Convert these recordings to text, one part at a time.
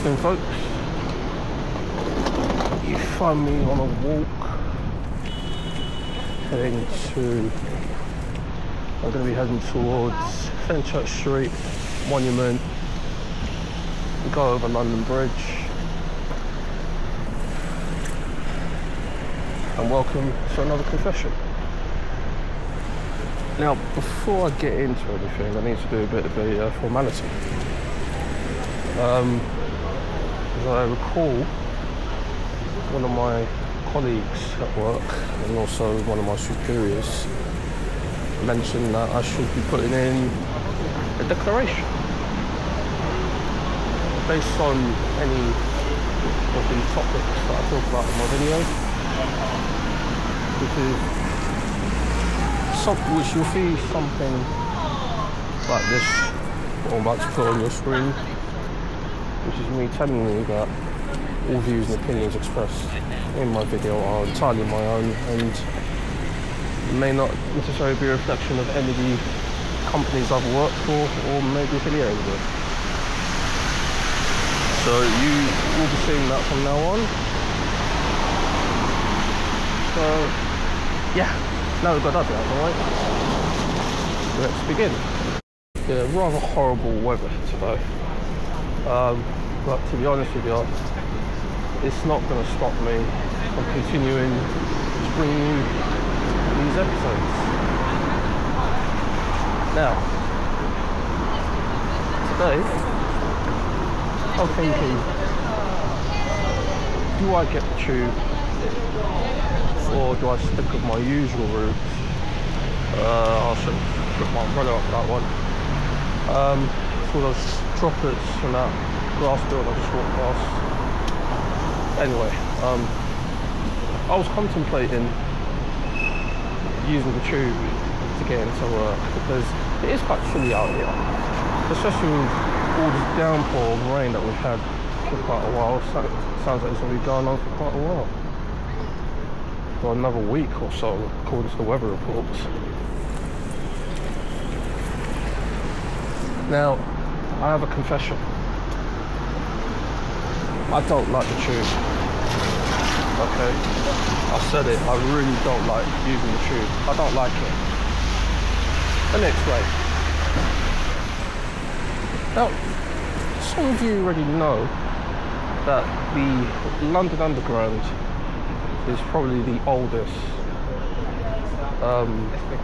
evening, folks. You find me on a walk heading to, I'm going to be heading towards Fenchurch Street, Monument, go over London Bridge, and welcome to another confession. Now, before I get into anything, I need to do a bit of a formality. As I recall, one of my colleagues at work and also one of my superiors mentioned that I should be putting in a declaration based on any of the topics that I talk about in my videos, which you'll see something like this, what I'm about to put on your screen, which is me telling you that all views and opinions expressed in my video are entirely my own and may not necessarily be a reflection of any of the companies I've worked for or may be affiliated with. So you will be seeing that from now on. So yeah, now we've got that out of the way, let's begin. Yeah, rather horrible weather today. But to be honest with you, it's not going to stop me from continuing to bring you these episodes. Now, today, I'm thinking, do I get the tube or do I stick with my usual route? I should put my umbrella up for that one. For those droplets from that glass building I just walked past. Anyway, I was contemplating using the tube to get into work because it is quite chilly out here, especially with all this downpour of rain that we've had for quite a while. Sounds like it's going to be going on for quite a while, for another week or so, according to the weather reports. Now, I have a confession. I don't like the tube. Okay, I said it, I really don't like using the tube. I don't like it. Let me explain. Now, some of you already know that the London Underground is probably the oldest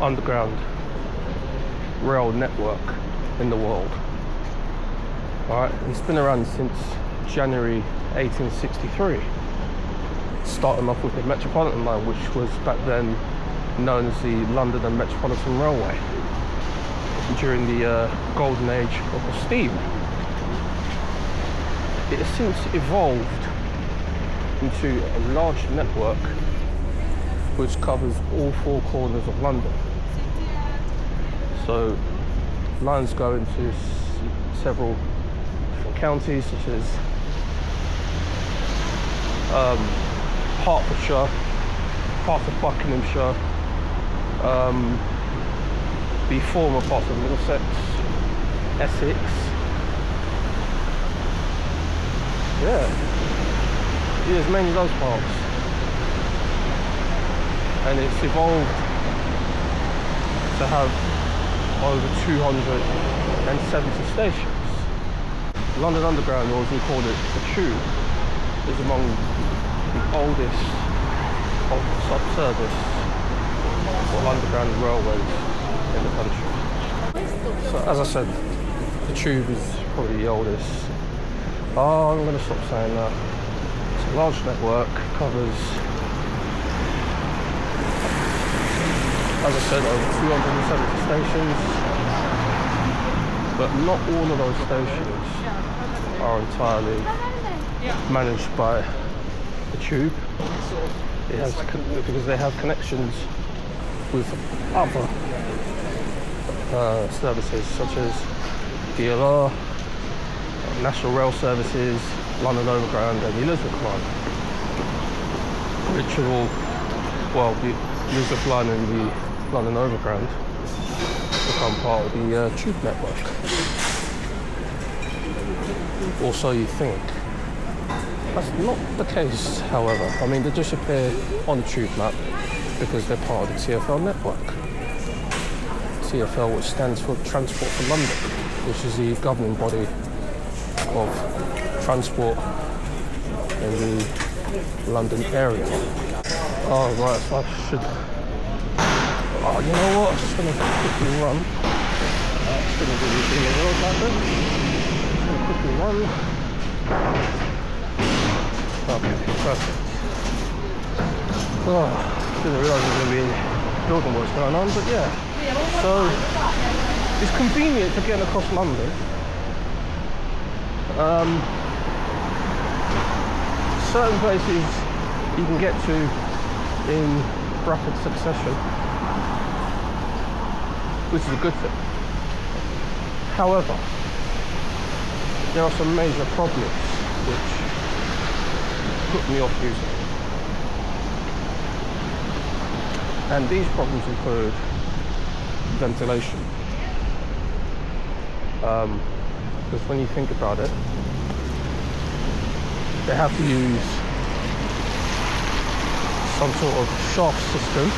underground rail network in the world. Alright, it's been around since January 1863, starting off with the Metropolitan line, which was back then known as the London and Metropolitan Railway, during the golden age of the steam. It has since evolved into a large network which covers all four corners of London. So lines go into several different counties, such as Hertfordshire, part of Buckinghamshire, the former part of Middlesex, Essex. Yeah, mainly those parts. And it's evolved to have over 270 stations. London Underground, or as we call it, the Tube, is among the oldest of sub-service or underground railways in the country. So as I said, the Tube is probably the oldest. Oh, I'm going to stop saying that. It's a large network, covers, as I said, over 270 stations, but not all of those stations are entirely managed by the Tube. It has, because they have connections with other services such as DLR, National Rail Services, London Overground and the Elizabeth line, which are all, well, the Elizabeth line and the London Overground become part of the Tube network. Or so you think. That's not the case, however. I mean, they just appear on the tube map because they're part of the TfL network. TfL, which stands for Transport for London, which is the governing body of transport in the London area. Oh, right, so I should... Oh, you know what? I'm just going to quickly run. It's going to be in the road like this. Just going to quickly run. Okay, perfect. Oh, didn't realise there was going to be building works going on, but yeah. So, it's convenient for getting across London. Certain places you can get to in rapid succession, which is a good thing. However, there are some major problems which put me off using it. And these problems include ventilation. Because when you think about it, they have to use some sort of shaft system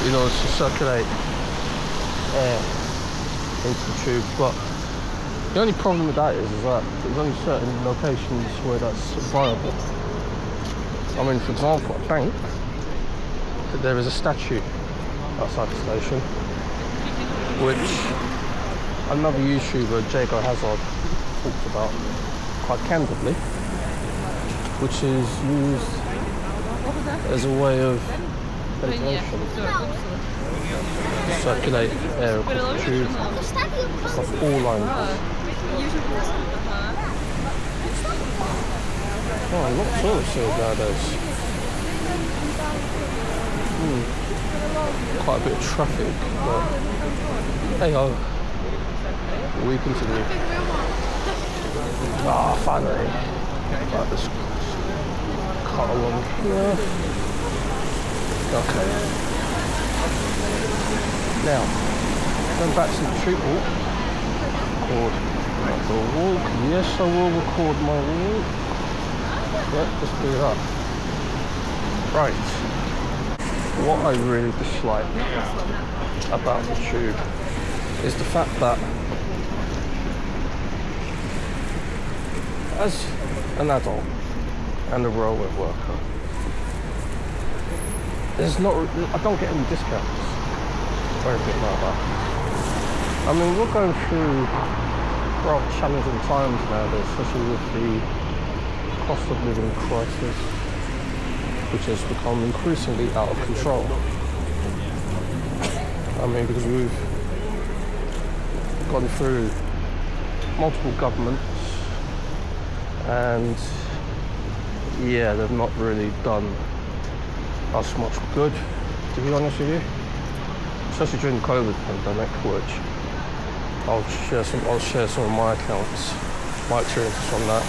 in order to circulate air into the tube. But the only problem with that is that there's only certain locations where that's viable. I mean, for example, I think that there is a statue outside the station, which another YouTuber, Jago Hazard, talked about quite candidly, which is used as a way of ventilation to circulate air across the tube across all lines. Oh, not tourists here nowadays. Quite a bit of traffic, but hey ho, we continue. Ah, finally. Right, let's cut along here. Okay. Now, going back to the street walk. Record the walk. Yes, I will record my walk. Yep, let's do that. Right. What I really dislike about the tube is the fact that as an adult and a railway worker, I don't get any discounts or anything like that. I mean, we're going through rather challenging times nowadays, especially with the cost of living crisis, which has become increasingly out of control. I mean, because we've gone through multiple governments, and yeah, they've not really done us much good, to be honest with you. Especially during the COVID pandemic, which I'll share some of my accounts, my experiences from that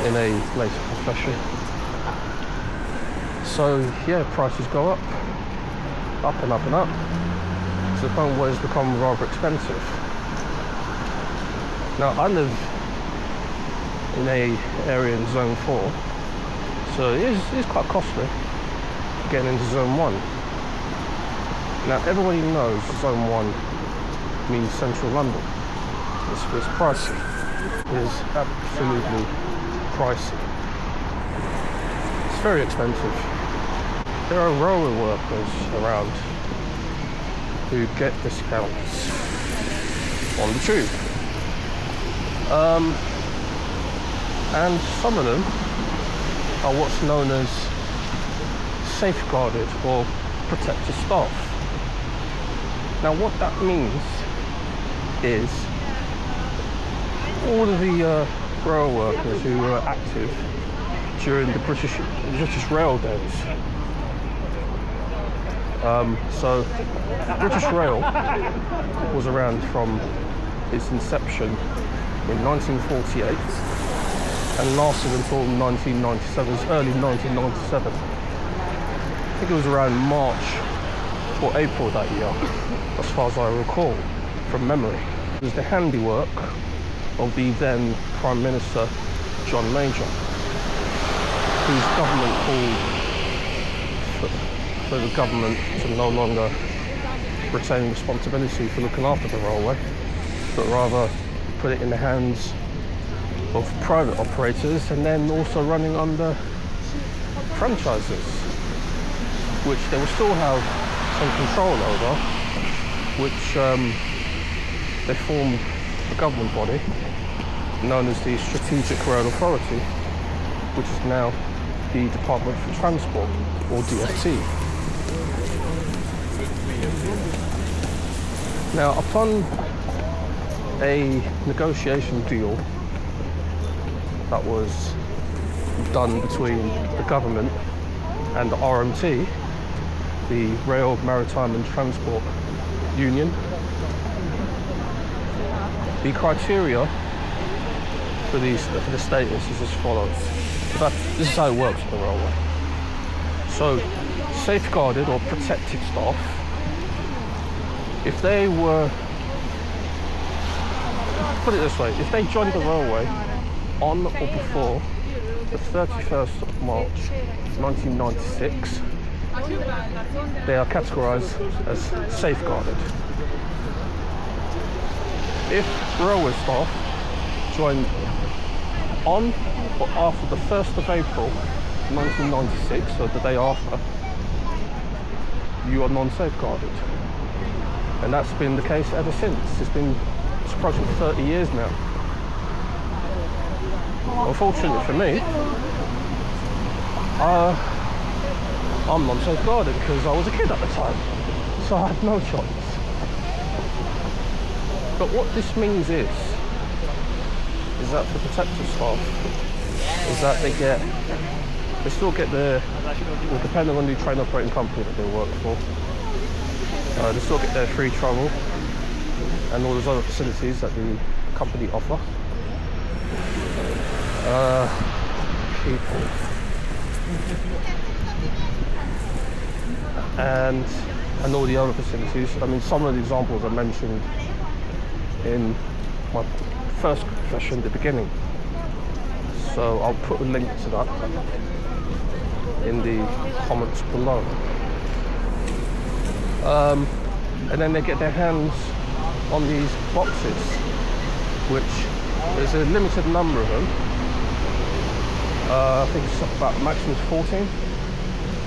in a later profession. So yeah, prices go up and up and up, to the point where it's become rather expensive. Now I live in a area in Zone 4, so it is quite costly getting into Zone 1. Now everybody knows Zone 1 means Central London. It's pricey. It is absolutely pricey. It's very expensive. There are railway workers around who get discounts on the tube. And some of them are what's known as safeguarded or protected staff. Now what that means is all of the rail workers who were active during the British Rail days. So British Rail was around from its inception in 1948 and lasted until 1997, early 1997. I think it was around March or April that year, as far as I recall from memory. It was the handiwork of the then Prime Minister John Major, whose government called for the government to no longer retain responsibility for looking after the railway, but rather put it in the hands of private operators, and then also running under franchises, which they will still have some control over, which they formed a government body known as the Strategic Rail Authority, which is now the Department for Transport, or DFT. Now, upon a negotiation deal that was done between the government and the RMT, the Rail, Maritime and Transport Union, the criteria for the status is as follows. In fact, this is how it works on the railway. So, safeguarded or protected staff, if they were, put it this way, if they joined the railway on or before the 31st of March 1996, they are categorised as safeguarded. If railway staff joined on or after the 1st of April 1996, so the day after, you are non-safeguarded. And that's been the case ever since. It's approaching 30 years now. Unfortunately for me, I'm non-safeguarded because I was a kid at the time, so I had no choice. But what this means is that for protective staff, is that they still get their, well, depending on the train operating company that they work for, they still get their free travel and all those other facilities that the company offer. People. And all the other facilities. I mean, some of the examples I mentioned in my first confession at the beginning. So I'll put a link to that in the comments below. And then they get their hands on these boxes, which there's a limited number of them. I think it's about maximum 14.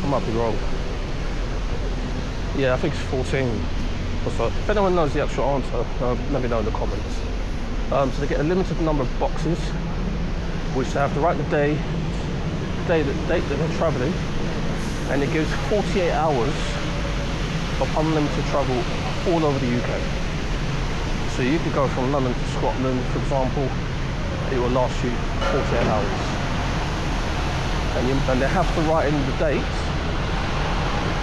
I might be wrong. Yeah, I think it's 14 or so. If anyone knows the actual answer, let me know in the comments. So they get a limited number of boxes, which they have to write the date that they're travelling, and it gives 48 hours of unlimited travel all over the UK. So you could go from London to Scotland, for example. It will last you 48 hours. And they have to write in the date,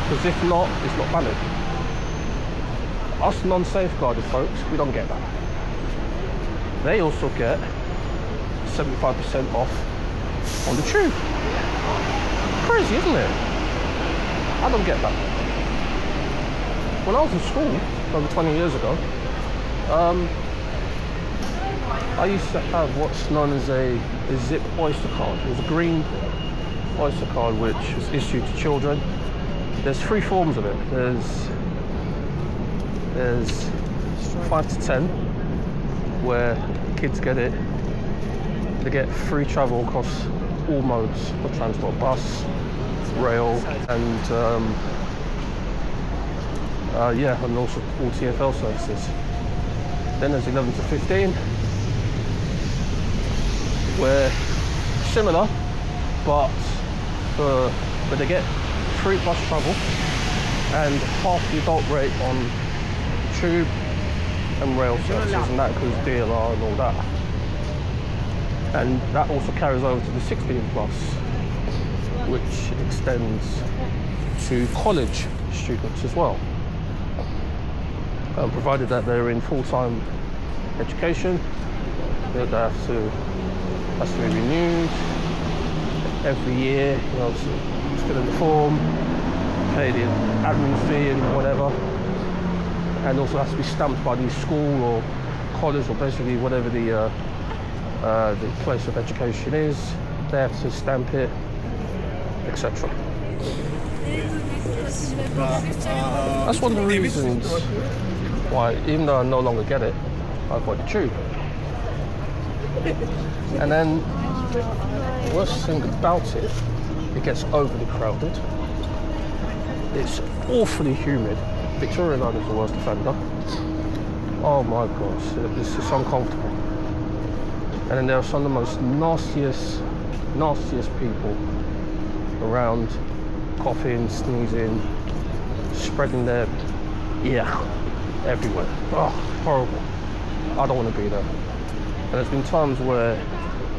because if not, it's not valid. Us non-safeguarded folks, we don't get that. They also get 75% off on the tube. Crazy, isn't it? I don't get that. When I was in school, over 20 years ago, I used to have what's known as a zip Oyster card. It was a green Oyster card which was issued to children. There's three forms of it. There's 5 to 10, where kids get it. They get free travel across all modes of transport: bus, rail, and and also all TfL services. Then there's 11 to 15, where similar, but they get free bus travel and half the adult rate on tube and rail services, and that includes DLR and all that. And that also carries over to the 16 plus, which extends to college students as well. Provided that they're in full-time education, that has to be renewed every year. You know, fill in the form, pay the admin fee and whatever, and also has to be stamped by the school or college, or basically whatever the the place of education is. They have to stamp it, etc. That's one of the reasons why, even though I no longer get it, I avoid the tube. And then the worst thing about it, it gets overly crowded. It's awfully humid. Victoria Line is the worst offender. Oh my gosh, it's just uncomfortable. And then there are some of the most nastiest people around, coughing, sneezing, spreading their everywhere. Oh, horrible. I don't want to be there. And there's been times where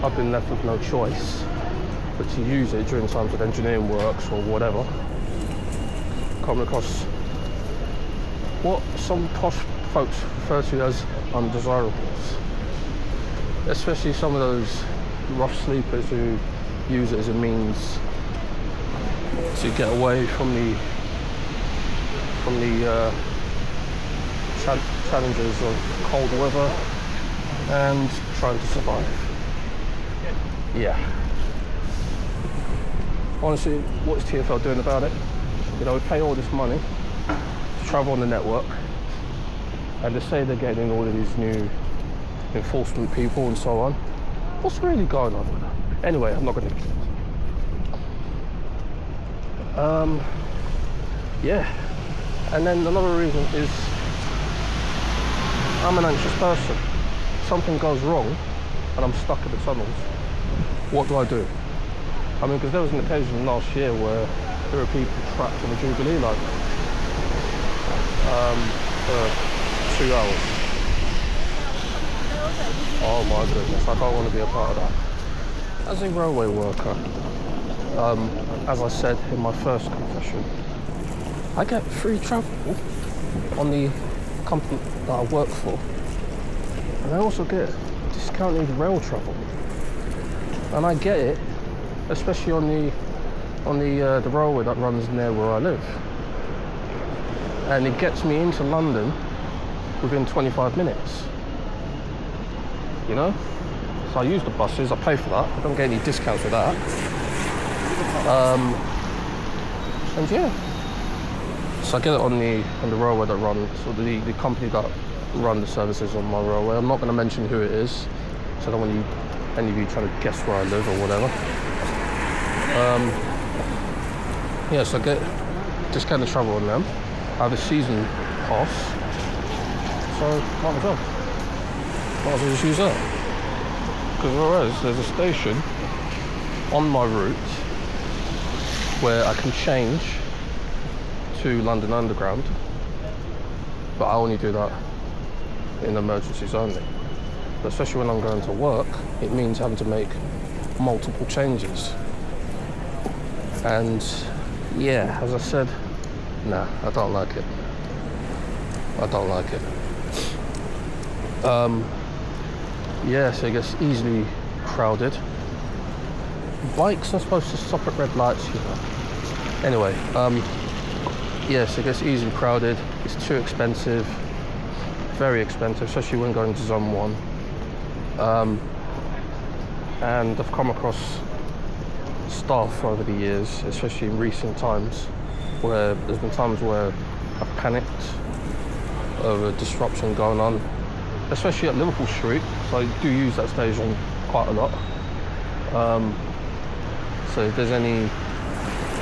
I've been left with no choice but to use it during times of engineering works or whatever. Coming across what some posh folks refer to as undesirables. Especially some of those rough sleepers who use it as a means to get away from the challenges of cold weather and trying to survive. Yeah. Honestly, what's TfL doing about it? You know, we pay all this money to travel on the network, and they say they're getting all of these new enforcement people and so on. What's really going on with that? Anyway, I'm not going to get it. Yeah. And then another reason is I'm an anxious person. Something goes wrong and I'm stuck in the tunnels. What do I do? I mean, because there was an occasion last year where there were people trapped on the Jubilee line for 2 hours. Oh my goodness, I don't want to be a part of that. As a railway worker, as I said in my first confession, I get free travel on the company that I work for, and I also get discounted rail travel, and I get it, especially on the railway that runs near where I live, and it gets me into London within 25 minutes. You know, so I use the buses, I pay for that, I don't get any discounts with that. And yeah, so I get it on the railway that runs, so the company that run the services on my railway. I'm not going to mention who it is, so I don't want any of you trying to guess where I live or whatever. Yeah, so I get discounted travel on them. I have a season pass, so might as well just use that. Because whereas there's a station on my route where I can change to London Underground, but I only do that in emergencies only. But especially when I'm going to work, it means having to make multiple changes. And yeah, as I said, nah, I don't like it. I don't like it. Yeah, so it gets easily crowded. Bikes are supposed to stop at red lights, you know. Anyway, yeah, so it gets easily crowded. It's too expensive, very expensive, especially when going to Zone 1. And I've come across staff over the years, especially in recent times, where there's been times where I've panicked over disruption going on, especially at Liverpool Street, so I do use that station quite a lot. So if there's any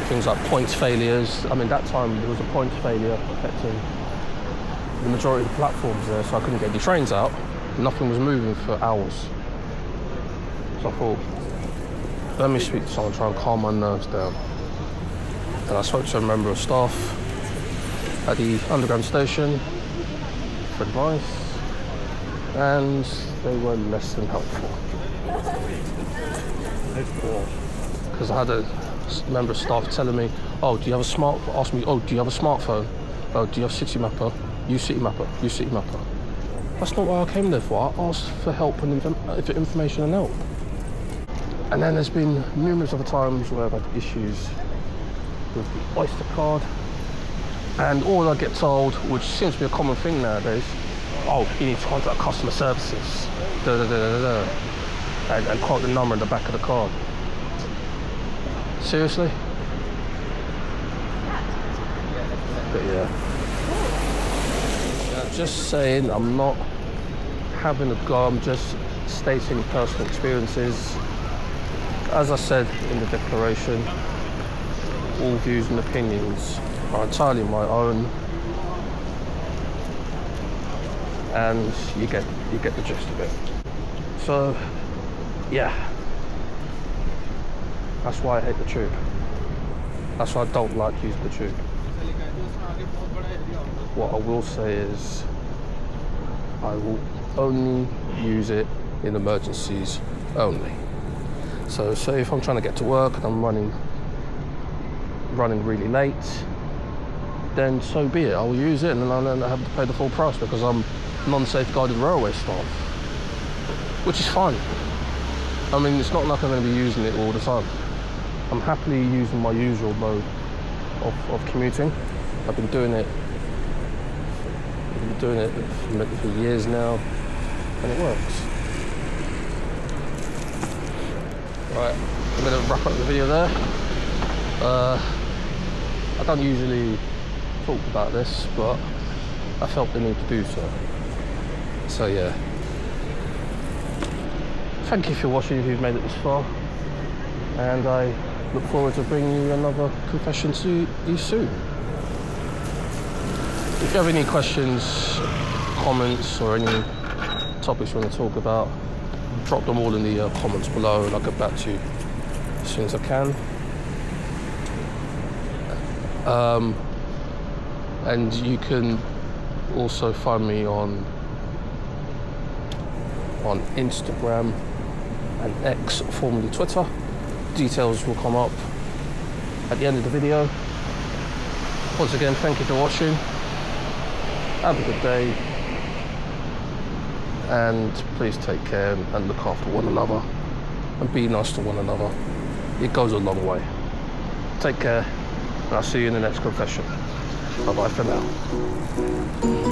things like points failures, I mean that time there was a points failure affecting the majority of the platforms there, so I couldn't get any trains out. Nothing was moving for hours. So I thought, let me speak to someone, try and calm my nerves down. And I spoke to a member of staff at the Underground station for advice, and they were less than helpful. Because I had a member of staff telling me, oh, do you have a smartphone? Ask me, oh, do you have a smartphone? Oh, do you have City Mapper? Use City Mapper, use City Mapper. That's not what I came there for. I asked for help and for information and help. And then there's been numerous other times where I've had issues with the Oyster card, and all I get told, which seems to be a common thing nowadays, oh, you need to contact customer services. and quote the number in the back of the card. Seriously? But yeah. Just saying, I'm not having a go, I'm just stating personal experiences. As I said in the declaration, all views and opinions are entirely my own, and you get the gist of it. So yeah, that's why I hate the tube. That's why I don't like using the tube. What I will say is I will only use it in emergencies only. So say if I'm trying to get to work and I'm running really late, then so be it. I'll use it, and then I'll have to pay the full price because I'm non-safeguarded railway staff, which is fine. I mean, it's not like I'm going to be using it all the time. I'm happily using my usual mode of commuting. I've been doing it for years now, and it works. Right, I'm going to wrap up the video there. I don't usually talk about this, but I felt the need to do so. So yeah. Thank you for watching if you've made it this far, and I look forward to bringing you another confession to you soon. If you have any questions, comments, or any topics you want to talk about, drop them all in the comments below, and I'll get back to you as soon as I can. And you can also find me on Instagram and X, formerly Twitter. Details will come up at the end of the video. Once again, thank you for watching. Have a good day, and please take care and look after one another and be nice to one another. It goes a long way. Take care, and I'll see you in the next confession. Bye bye for now.